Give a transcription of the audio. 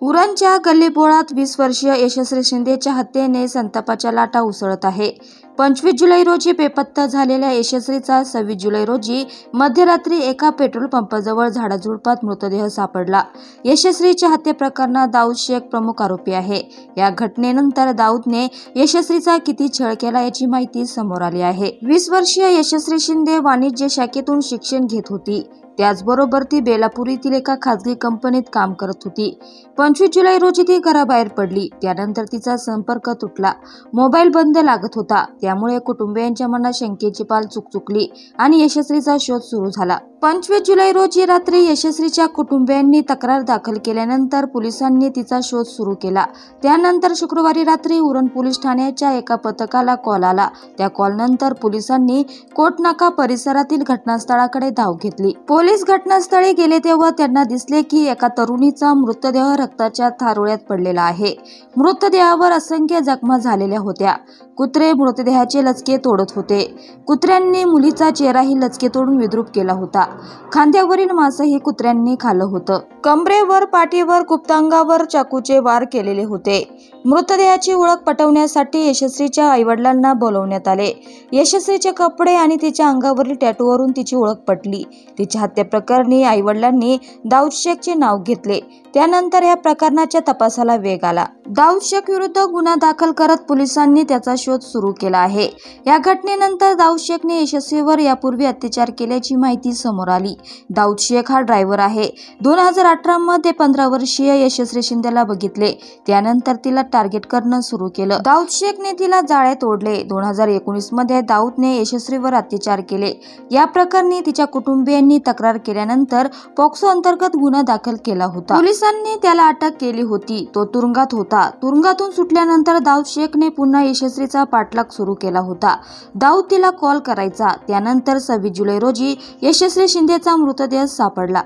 उरणच्या गल्लीबोळात 20 वर्षीय यशस्वी शिंदेच्या हत्येने संतापाच्या लाटा उसळत आहे। 25 जुलै रोजी बेपत्ता झालेल्या यशस्वीचा 26 जुलै रोजी मध्यरात्री एका पेट्रोल पंपाजवळ झाडाझुडपात मृतदेह सापडला। यशस्वीच्या हत्येप्रकरणात दाऊद शेख प्रमुख आरोपी आहे। या घटनेनंतर दाऊदने यशस्वीचा किती छळ केला याची माहिती समोर आली आहे। 20 वर्षीय यशस्वी शिंदे वाणिज्य शाखेतून शिक्षण घेत होती। त्याचबरोबर ती बेलापूर येथील एका खासगी कंपनीत काम करत होती। 25 जुलै रोजी ती घराबाहेर पडली। त्यानंतर तिचा संपर्क तुटला, मोबाईल बंद लागत होता। त्यामुळे कुटुंबियांच्या मनात शंकेची पाल चुकचुकली आणि यशस्वीचा शोध सुरू झाला। 25 जुलै रोजी रात्री यशस्वीच्या कुटुंबियांनी तक्रार दाखल केल्यानंतर पोलिसांनी तिचा शोध सुरू केला। त्यानंतर शुक्रवारी रात्री उरण पोलीस ठाण्याच्या एका पथकाला कॉल आला। त्या कॉलनंतर पोलिसांनी कोटनाका परिसरातील घटनास्थळाकडे धाव घेतली। पोलीस घटनास्थळी गेले तेव्हा त्यांना दिसले की एका तरुणीचा मृतदेह रक्ताच्या थारोळ्यात पडलेला आहे। मृतदेहावर असंख्य जखमा झालेल्या होत्या। कुत्रे मृतदेहाचे लचके तोडत होते। कुत्र्यांनी मुलीचा चेहराही लचके तोडून विद्रूप केला होता। खांद्यावरील मांसही कुत्र्यांनी खाल्लं होतं। कमरेवर, पाठीवर, गुप्तांगावर चाकूचे वार केलेले होते। मृतदेहाची ओळख पटवण्यासाठी यशस्वीच्या आईवडिलांना बोलवण्यात आले। यशस्वीचे कपडे आणि तिच्या अंगावरील टॅटूवरून तिची ओळख पटली। तिच्या हत्येप्रकरणी आईवडिलांनी दाऊद शेखचे नाव घेतले। त्यानंतर या प्रकरणाच्या तपासाला वेग आला। दाऊद शेख विरुद्ध गुन्हा दाखल करत पोलिसांनी त्याचा शोध सुरू केला आहे। या घटनेनंतर दाऊद शेखने यशस्वीवर यापूर्वी अत्याचार केल्याची माहिती समोर आली। दाऊद शेख हा ड्रायव्हर आहे। 2018 मध्ये 15 वर्षीय यशस्वी शिंदेला बघितले। त्यानंतर तिला टार्गेट करणं सुरू केलं। दाऊद शेखने तिला जाळ्यात ओढले। 2019 मध्ये दाऊदने यशस्वीवर अत्याचार केले। या प्रकरणी तिच्या कुटुंबियांनी तक्रार केल्यानंतर पॉक्सो अंतर्गत गुन्हा दाखल केला होता। पोलिसांनी त्याला अटक केली होती। तो तुरुंगात होता। तुरुंगातून सुटल्यानंतर दाऊद शेखने पुन्हा यशस्वीचा पाठलाग सुरू केला होता। दाऊद तिला कॉल करायचा। त्यानंतर 26 जुलै रोजी यशस्वी शिंदेचा मृतदेह सापडला।